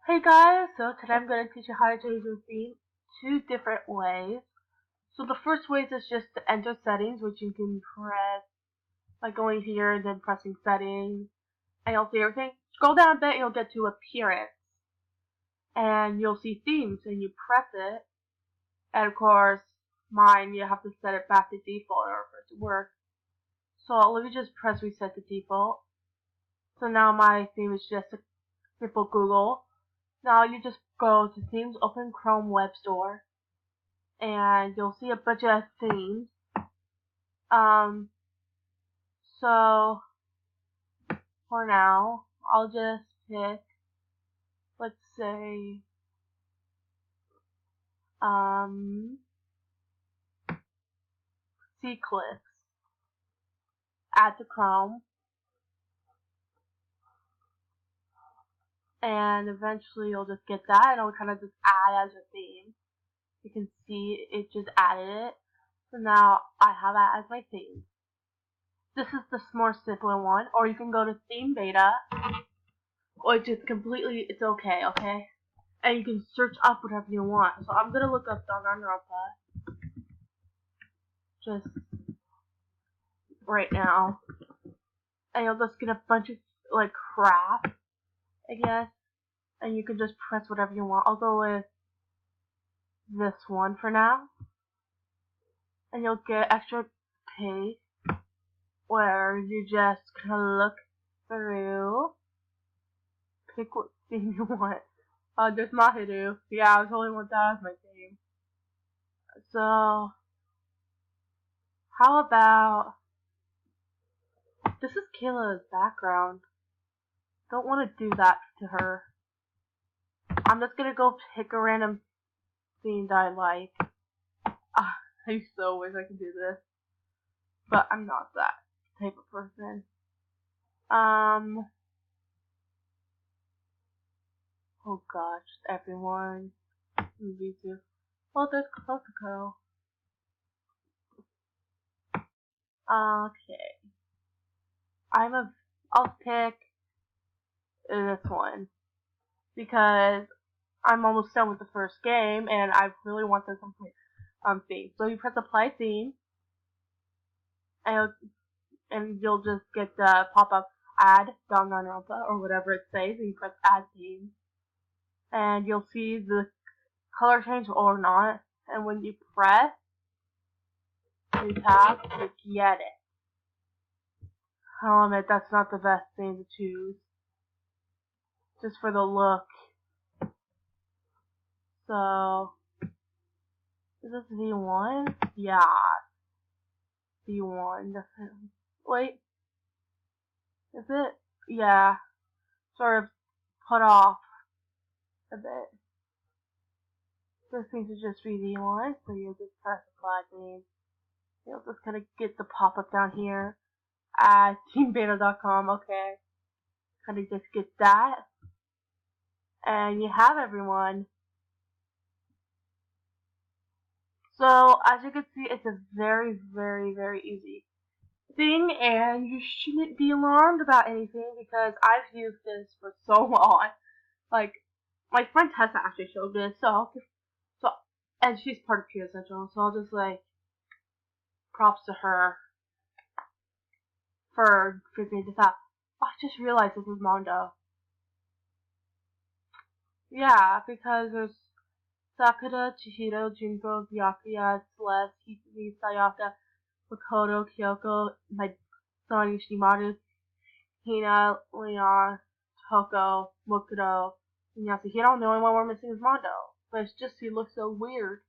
Hey guys, so today I'm going to teach you how to change your theme two different ways. So the first way is just to enter settings, which you can press by going here and then pressing settings, and you'll see everything. Scroll down a bit and you'll get to appearance, and you'll see themes, and you press it, and of course mine you have to set it back to default in order for it to work. So let me just press reset to default. So now my theme is just a simple Google. Now you just go to themes, open Chrome Web Store, and you'll see a bunch of themes. So for now, I'll just pick, let's say, C-Clicks. Add to Chrome, and eventually you'll just get that, and it'll kind of just add as a theme. You can see it just added it. So now I have that as my theme. This is the more simpler one, or you can go to theme beta, which is completely, it's okay, and you can search up whatever you want. So I'm gonna look up Danganronpa just right now, and you'll just get a bunch of like crap, I guess, and you can just press whatever you want. I'll go with this one for now, and you'll get extra page where you just kind of look through, pick what theme you want. There's Mahiru. Yeah, I totally want that as my theme. So, how about, this is Kayla's background. Don't want to do that to her. I'm just gonna go pick a random theme that I like. I so wish I could do this, but I'm not that type of person. Oh gosh, everyone. Movie too. Oh, there's Coco. Okay. I'll pick this one because I'm almost done with the first game and I really want this theme. So you press apply theme and you'll just get the pop-up add Danganronpa or whatever it says, and you press add theme. And you'll see the color change or not, and when you press you tap, you get it. I'll admit that's not the best thing to choose, just for the look. So, is this V1? Yeah, V1 definitely. Wait, is it? Yeah, sort of put off a bit. This seems to just be V1, so you'll just press apply theme. You'll just kind of get the pop-up down here at teambeta.com, okay. Kind of just get that. And you have everyone. So, as you can see, it's a very, very, very easy thing, and you shouldn't be alarmed about anything because I've used this for so long. Like, my friend Tessa actually showed this, and she's part of Pure Essential, so I'll just, like, props to her for figuring this out. Oh, I just realized this is Mondo. Yeah, because there's Sakura, Chihiro, Junko, Byakuya, Celeste, Hitsumi, Sayaka, Makoto, Kyoko, Sonny, Shimaru, Hina, Leon, Toko, Mukuro, and Yasuhiro. The only one we're missing is Mondo. But it's just he looks so weird.